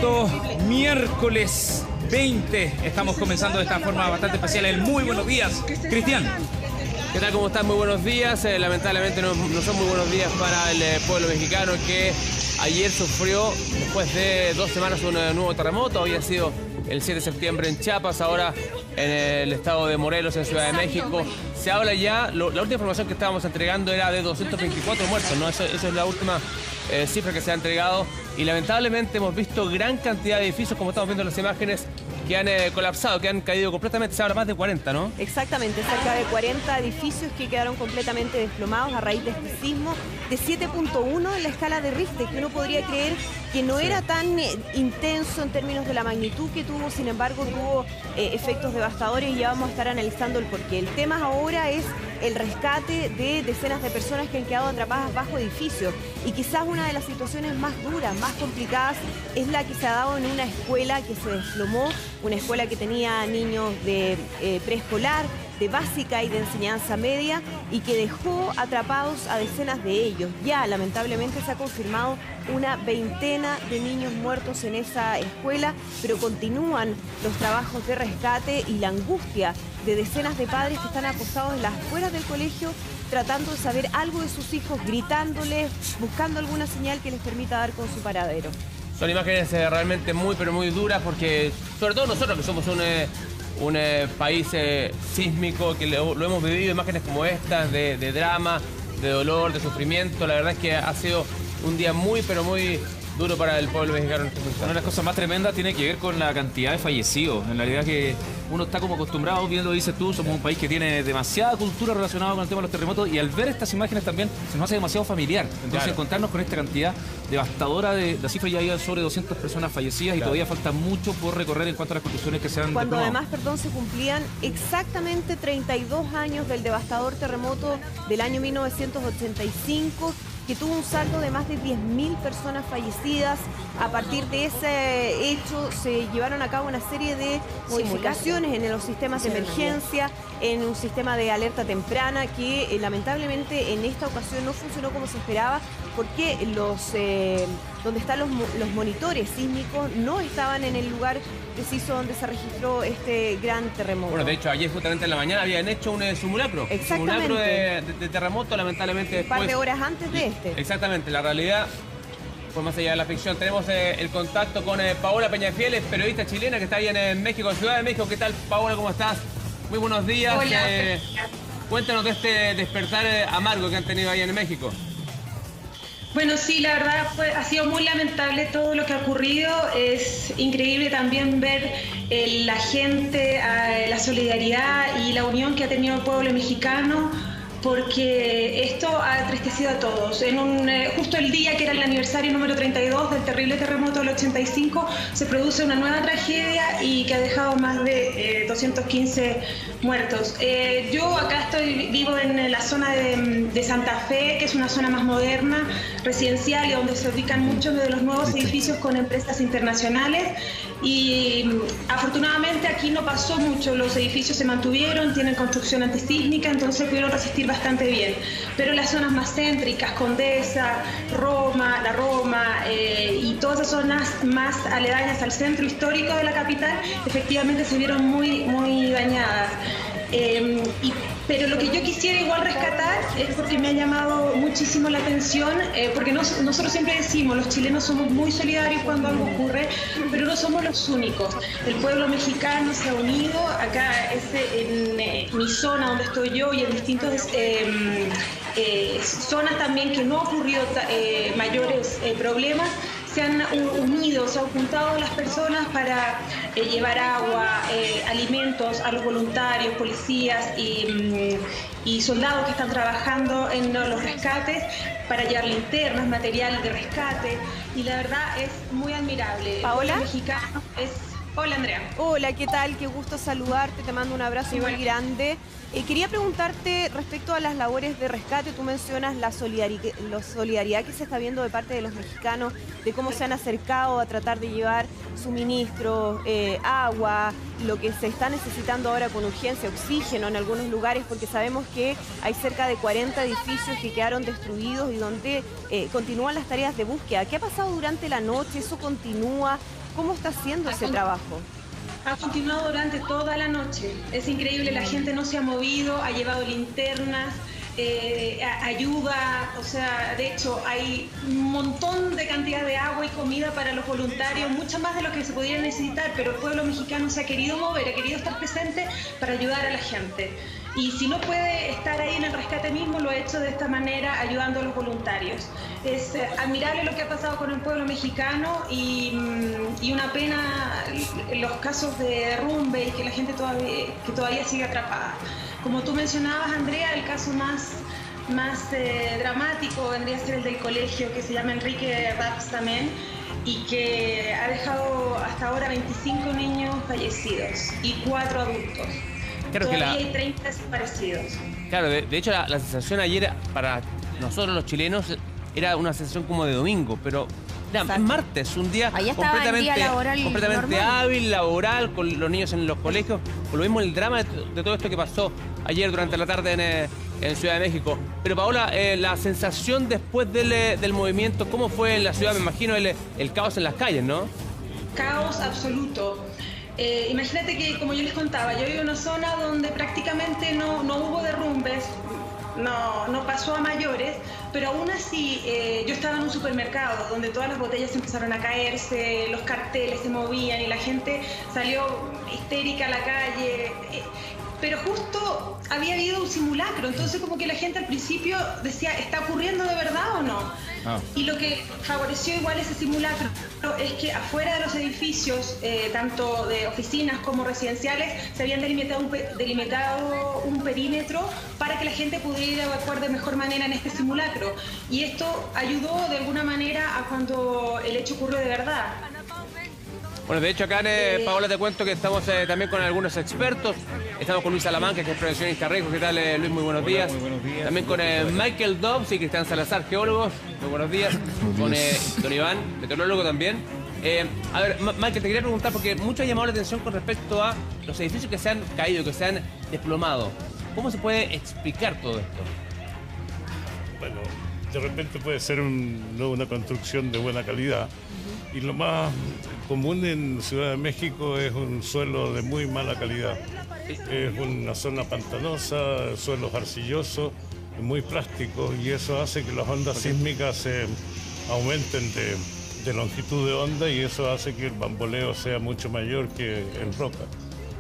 Terremoto, miércoles 20. Estamos comenzando de esta forma bastante especial. El muy buenos días, Cristian. ¿Qué tal? ¿Cómo están? Muy buenos días. Lamentablemente no son muy buenos días para el pueblo mexicano, que ayer sufrió, después de 2 semanas, un nuevo terremoto. Había sido el 7 de septiembre en Chiapas, ahora en el estado de Morelos, en Ciudad de México. Se habla ya, la última información que estábamos entregando era de 224 muertos, ¿no? Eso es la última cifra que se ha entregado. Y lamentablemente hemos visto gran cantidad de edificios, como estamos viendo en las imágenes, que han colapsado, que han caído completamente. Se habla más de 40, ¿no? Exactamente, cerca de 40 edificios que quedaron completamente desplomados a raíz de este sismo de 7.1 en la escala de Richter, que uno podría creer que no era tan intenso en términos de la magnitud que tuvo. Sin embargo, tuvo efectos devastadores, y ya vamos a estar analizando el porqué. El tema ahora es el rescate de decenas de personas que han quedado atrapadas bajo edificios, y quizás una de las situaciones más duras, más complicadas, es la que se ha dado en una escuela que se desplomó, una escuela que tenía niños de preescolar, de básica y de enseñanza media, y que dejó atrapados a decenas de ellos. Ya lamentablemente se ha confirmado una veintena de niños muertos en esa escuela, pero continúan los trabajos de rescate y la angustia de decenas de padres que están apostados en las afueras del colegio, tratando de saber algo de sus hijos, gritándoles, buscando alguna señal que les permita dar con su paradero. Son imágenes realmente muy, pero muy duras, porque sobre todo nosotros, que somos un país sísmico, que lo hemos vivido, imágenes como estas de drama, de dolor, de sufrimiento. La verdad es que ha sido un día muy, pero muy duro para el pueblo mexicano. Una de las cosas más tremendas tiene que ver con la cantidad de fallecidos. En realidad que uno está como acostumbrado, bien lo dices tú, somos un país que tiene demasiada cultura relacionada con el tema de los terremotos, y al ver estas imágenes también se nos hace demasiado familiar. Entonces, claro, encontrarnos con esta cantidad devastadora de la cifra, ya hay sobre 200 personas fallecidas, claro, y todavía falta mucho por recorrer en cuanto a las construcciones que se han Cuando desplomado. además, se cumplían exactamente 32 años del devastador terremoto del año 1985, que tuvo un saldo de más de 10.000 personas fallecidas. A partir de ese hecho se llevaron a cabo una serie de modificaciones en los sistemas de emergencia, en un sistema de alerta temprana que lamentablemente en esta ocasión no funcionó como se esperaba, porque donde están los monitores sísmicos no estaban en el lugar preciso donde se registró este gran terremoto. Bueno, de hecho, ayer justamente en la mañana habían hecho un simulacro. Exactamente. Simulacro de terremoto, lamentablemente después. Un par de horas antes de este. Exactamente, la realidad fue más allá de la ficción. Tenemos el contacto con Paola Peñafiel, periodista chilena que está ahí en México, en Ciudad de México. ¿Qué tal, Paola? ¿Cómo estás? Muy buenos días. Hola. Cuéntanos de este despertar amargo que han tenido ahí en México. Bueno, sí, la verdad ha sido muy lamentable todo lo que ha ocurrido. Es increíble también ver la gente, la solidaridad y la unión que ha tenido el pueblo mexicano, porque esto ha entristecido a todos. Justo el día que era el aniversario número 32 del terrible terremoto del 85, se produce una nueva tragedia y que ha dejado más de 215 muertos. Yo acá vivo en la zona de Santa Fe, que es una zona más moderna, residencial, y donde se ubican muchos de los nuevos edificios con empresas internacionales. Y afortunadamente aquí no pasó mucho, los edificios se mantuvieron, tienen construcción antisísmica, entonces pudieron resistir bastante bien. Pero las zonas más céntricas, Condesa, la Roma y todas esas zonas más aledañas al centro histórico de la capital, efectivamente se vieron muy, muy dañadas. Pero lo que yo quisiera igual rescatar es, porque me ha llamado muchísimo la atención, porque nosotros siempre decimos, los chilenos somos muy solidarios cuando algo ocurre, pero no somos los únicos. El pueblo mexicano se ha unido, acá en mi zona donde estoy yo, y en distintas zonas también que no ha ocurrido mayores problemas. Se han unido, se han juntado las personas para llevar agua, alimentos a los voluntarios, policías y soldados que están trabajando en los rescates, para llevar linternas, material de rescate, y la verdad es muy admirable. ¿Paola? El mexicano es... Hola, Andrea. Hola, ¿qué tal? Qué gusto saludarte, te mando un abrazo muy grande. Quería preguntarte respecto a las labores de rescate. Tú mencionas la solidaridad que se está viendo de parte de los mexicanos, de cómo se han acercado a tratar de llevar suministros, agua, lo que se está necesitando ahora con urgencia, oxígeno en algunos lugares, porque sabemos que hay cerca de 40 edificios que quedaron destruidos y donde continúan las tareas de búsqueda. ¿Qué ha pasado durante la noche? ¿Eso continúa? ¿Cómo está haciendo ese trabajo? Ha continuado durante toda la noche. Es increíble, la gente no se ha movido, ha llevado linternas, ayuda, o sea, de hecho hay un montón de cantidad de agua y comida para los voluntarios, mucho más de lo que se podría necesitar, pero el pueblo mexicano se ha querido mover, ha querido estar presente para ayudar a la gente. Y si no puede estar ahí en el rescate mismo, lo ha hecho de esta manera, ayudando a los voluntarios. Es admirable lo que ha pasado con el pueblo mexicano y una pena los casos de derrumbe y que la gente todavía sigue atrapada. Como tú mencionabas, Andrea, el caso más dramático vendría a ser el del colegio que se llama Enrique Rapstamen y que ha dejado hasta ahora 25 niños fallecidos y 4 adultos. Claro Todavía hay 30 desaparecidos. Claro, de hecho la sensación ayer para nosotros los chilenos era una sensación como de domingo, pero era martes, un día completamente hábil, laboral, con los niños en los colegios. Por lo mismo el drama de todo esto que pasó ayer durante la tarde en Ciudad de México. Pero Paola, la sensación después del movimiento, ¿cómo fue en la ciudad? Me imagino el caos en las calles, ¿no? Caos absoluto. Imagínate que, como yo les contaba, yo vivo en una zona donde prácticamente no hubo derrumbes, no pasó a mayores, pero aún así yo estaba en un supermercado donde todas las botellas empezaron a caerse, los carteles se movían y la gente salió histérica a la calle. Pero justo había habido un simulacro, entonces como que la gente al principio decía, ¿está ocurriendo de verdad o no? Y lo que favoreció igual ese simulacro es que afuera de los edificios, tanto de oficinas como residenciales, se habían delimitado un perímetro para que la gente pudiera evacuar de mejor manera en este simulacro. Y esto ayudó de alguna manera a cuando el hecho ocurrió de verdad. Bueno, de hecho acá, Paola, te cuento que estamos también con algunos expertos. Estamos con Luis Salamanca, que es prevencionista riesgo. ¿Qué tal, Luis? Muy buenos días. Muy buenos días. También con Michael Dobbs y Cristian Salazar, geólogos. Muy buenos días. Con don Iván, meteorólogo también. A ver, Michael, te quería preguntar, porque mucho ha llamado la atención con respecto a los edificios que se han caído, que se han desplomado. ¿Cómo se puede explicar todo esto? Bueno, de repente puede ser una construcción de buena calidad. Y lo más común en Ciudad de México es un suelo de muy mala calidad. Es una zona pantanosa, suelos arcillosos, muy plásticos, y eso hace que las ondas sísmicas se aumenten de longitud de onda, y eso hace que el bamboleo sea mucho mayor que en roca.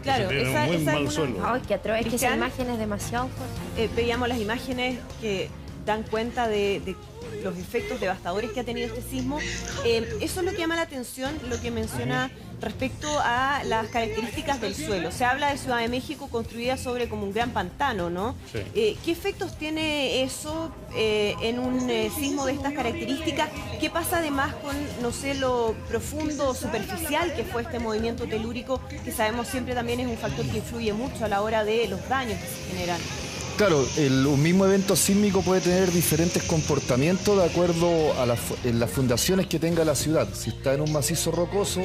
Claro, tiene muy mal suelo. Ay, qué atroz, es que esa imagen es demasiado fuerte. Veíamos las imágenes que dan cuenta de los efectos devastadores que ha tenido este sismo. Eso es lo que llama la atención, lo que menciona respecto a las características del suelo. Se habla de Ciudad de México construida sobre como un gran pantano, ¿no? Sí. ¿Qué efectos tiene eso en un sismo de estas características? ¿Qué pasa además con, no sé, lo profundo o superficial que fue este movimiento telúrico, que sabemos siempre también es un factor que influye mucho a la hora de los daños que se generan? Claro, un mismo evento sísmico puede tener diferentes comportamientos de acuerdo a las fundaciones que tenga la ciudad. Si está en un macizo rocoso,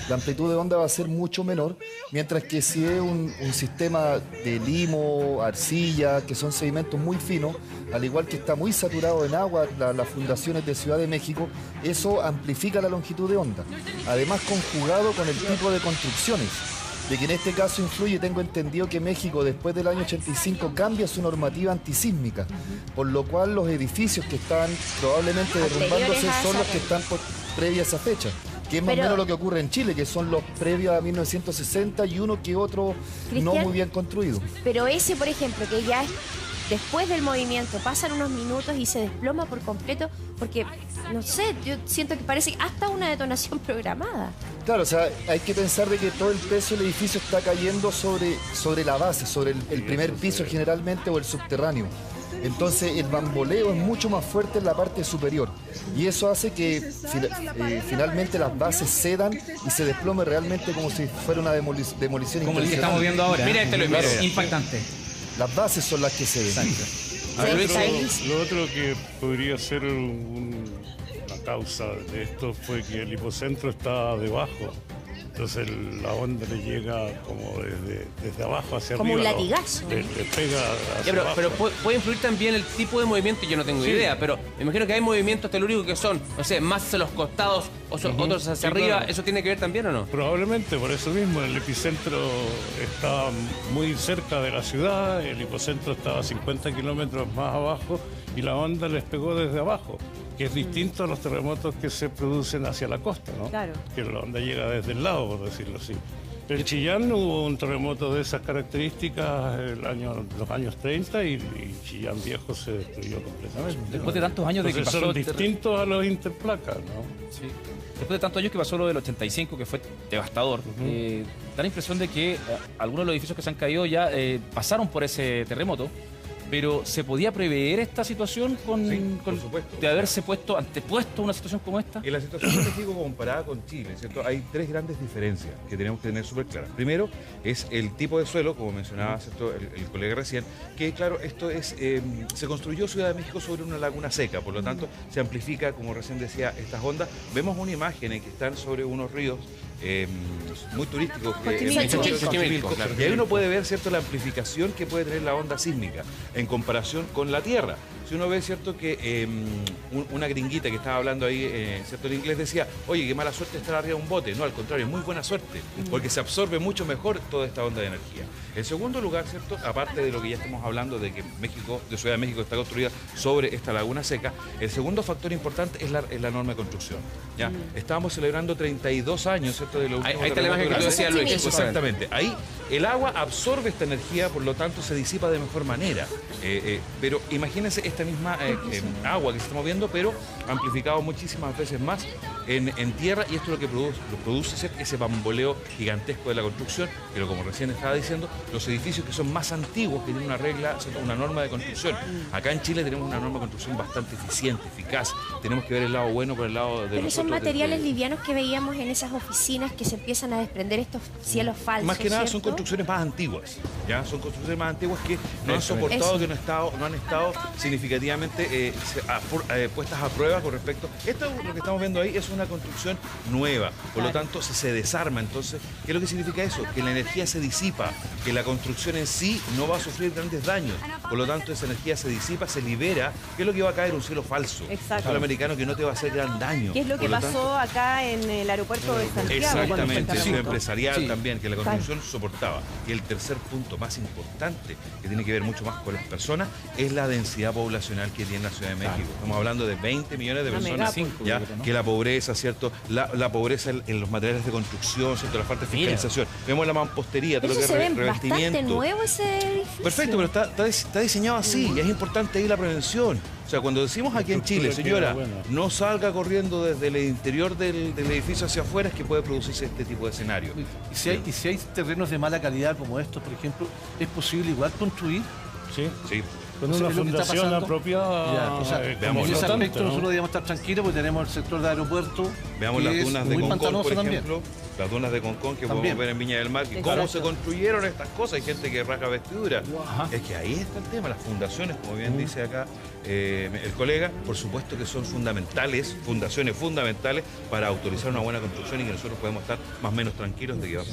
la amplitud de onda va a ser mucho menor, mientras que si es un sistema de limo, arcilla, que son sedimentos muy finos, al igual que está muy saturado en agua las fundaciones de Ciudad de México, eso amplifica la longitud de onda. Además, conjugado con el tipo de construcciones, de que en este caso influye, tengo entendido que México después del año 85 cambia su normativa antisísmica, por lo cual los edificios que están probablemente derrumbándose son los que están previa a esa fecha, que es más o menos lo que ocurre en Chile, que son los previos a 1960 y uno que otro no muy bien construido. Pero ese, por ejemplo, que ya es después del movimiento, pasan unos minutos y se desploma por completo, porque, no sé, yo siento que parece hasta una detonación programada. Claro, o sea, hay que pensar de que todo el peso del edificio está cayendo sobre la base, sobre el primer piso generalmente, o el subterráneo. Entonces el bamboleo es mucho más fuerte en la parte superior, y eso hace que finalmente las bases cedan y se desplome realmente como si fuera una demolición. Como el que estamos viendo ahora. Mira esto, Claro. Impactante. Las bases son las que ceden. Lo otro que podría ser una causa de esto fue que el hipocentro estaba debajo entonces la onda le llega como desde abajo hacia Como arriba. un latigazo. Le pega hacia Ya, abajo. pero puede influir también el tipo de movimiento, yo no tengo idea, pero me imagino que hay movimientos telúricos que son, no sé, más hacia los costados, otros hacia Sí, arriba. claro. ¿Eso tiene que ver también o no? Probablemente, por eso mismo, el epicentro está muy cerca de la ciudad, el hipocentro estaba 50 kilómetros más abajo y la onda les pegó desde abajo, que es distinto a los terremotos que se producen hacia la costa, ¿no? Claro. Que la onda llega desde el lado, por decirlo así. En Chillán hubo un terremoto de esas características los años 30 y Chillán Viejo se destruyó completamente. Después de tantos años de que Entonces pasó son distintos a los interplacas, ¿no? Sí. Después de tantos años que pasó lo del 85, que fue devastador, da la impresión de que algunos de los edificios que se han caído ya pasaron por ese terremoto, pero ¿se podía prever esta situación Sí, por supuesto. de haberse antepuesto una situación como esta? En la situación de México comparada con Chile, ¿cierto? Hay tres grandes diferencias que tenemos que tener súper claras. Primero es el tipo de suelo, como mencionaba, ¿cierto? El colega recién, que claro, esto es se construyó Ciudad de México sobre una laguna seca, por lo tanto se amplifica, como recién decía, estas ondas. Vemos una imagen en que están sobre unos ríos muy turísticos. Xochimilco, claro. Y ahí uno puede ver, ¿cierto?, la amplificación que puede tener la onda sísmica en comparación con la Tierra. Si uno ve, ¿cierto?, que una gringuita que estaba hablando ahí, ¿cierto?, el inglés decía, oye, qué mala suerte estar arriba de un bote. No, al contrario, es muy buena suerte, porque se absorbe mucho mejor toda esta onda de energía. En segundo lugar, ¿cierto?, aparte de lo que ya estamos hablando de que Ciudad de México está construida sobre esta laguna seca, el segundo factor importante es la enorme construcción. ¿Ya? Estábamos celebrando 32 años, ¿cierto?, de lo Ahí último está la imagen que tú terremoto decías, grande. Luis. Eso, exactamente. Ahí el agua absorbe esta energía, por lo tanto se disipa de mejor manera. Pero imagínense esta misma agua que se está moviendo, pero amplificado muchísimas veces más en tierra, y esto es lo que produce ese bamboleo gigantesco de la construcción, pero como recién estaba diciendo, los edificios que son más antiguos, que tienen una regla, una norma de construcción. Acá en Chile tenemos una norma de construcción bastante eficiente, eficaz. Tenemos que ver el lado bueno por el lado de Pero nosotros, son materiales de- livianos que veíamos en esas oficinas que se empiezan a desprender estos cielos falsos. Más que nada son ¿cierto? construcciones más antiguas, ¿ya? Son construcciones más antiguas que no han Eso, soportado, eso. que no han estado significativamente puestas a prueba con respecto. Esto, lo que estamos viendo ahí, es una construcción nueva, por lo tanto se desarma. Entonces, ¿qué es lo que significa eso? Que la energía se disipa, que la construcción en sí no va a sufrir grandes daños, por lo tanto esa energía se disipa, se libera. ¿Qué es lo que va a caer? Un cielo falso, Exacto. un cielo americano que no te va a hacer gran daño. ¿Qué es lo que Por pasó tanto, acá en el aeropuerto de Santiago? exactamente, cuando el fue el tejido terremoto? empresarial Sí. también, que la construcción soportaba. Y el tercer punto más importante, que tiene que ver mucho más con las personas, es la densidad poblacional que tiene la Ciudad de México. Estamos hablando de 20 millones de Una personas, megápolis. ya, Creo, ¿no? que la pobreza, ¿cierto? La pobreza en los materiales de construcción, ¿cierto? La falta de fiscalización. Vemos la mampostería, todo Pero lo eso que se es ve bastante revestimiento. nuevo ese edificio. Perfecto, pero está diseñado así y es importante ahí la prevención. O sea, cuando decimos aquí en Chile, estructura señora, queda buena. no salga corriendo desde el interior del edificio hacia afuera, es que puede producirse este tipo de escenario. Y si hay terrenos de mala calidad como estos, por ejemplo, ¿es posible igual construir? Sí. Sí. Con Eso una es lo que está fundación pasando. apropiada. Ya, o sea, veamos en ese flotante, aspecto ¿no? nosotros debemos estar tranquilos porque tenemos el sector de aeropuerto. Veamos que las es dunas de muy Concón, pantanoso por también. ejemplo. Las dunas de Concón que También. podemos ver en Viña del Mar. Y cómo Exacto. se construyeron estas cosas. Hay gente que rasga vestidura. Es que ahí está el tema. Las fundaciones, como bien dice acá el colega, por supuesto que son fundamentales, fundaciones fundamentales para autorizar una buena construcción y que nosotros podemos estar más o menos tranquilos de que va a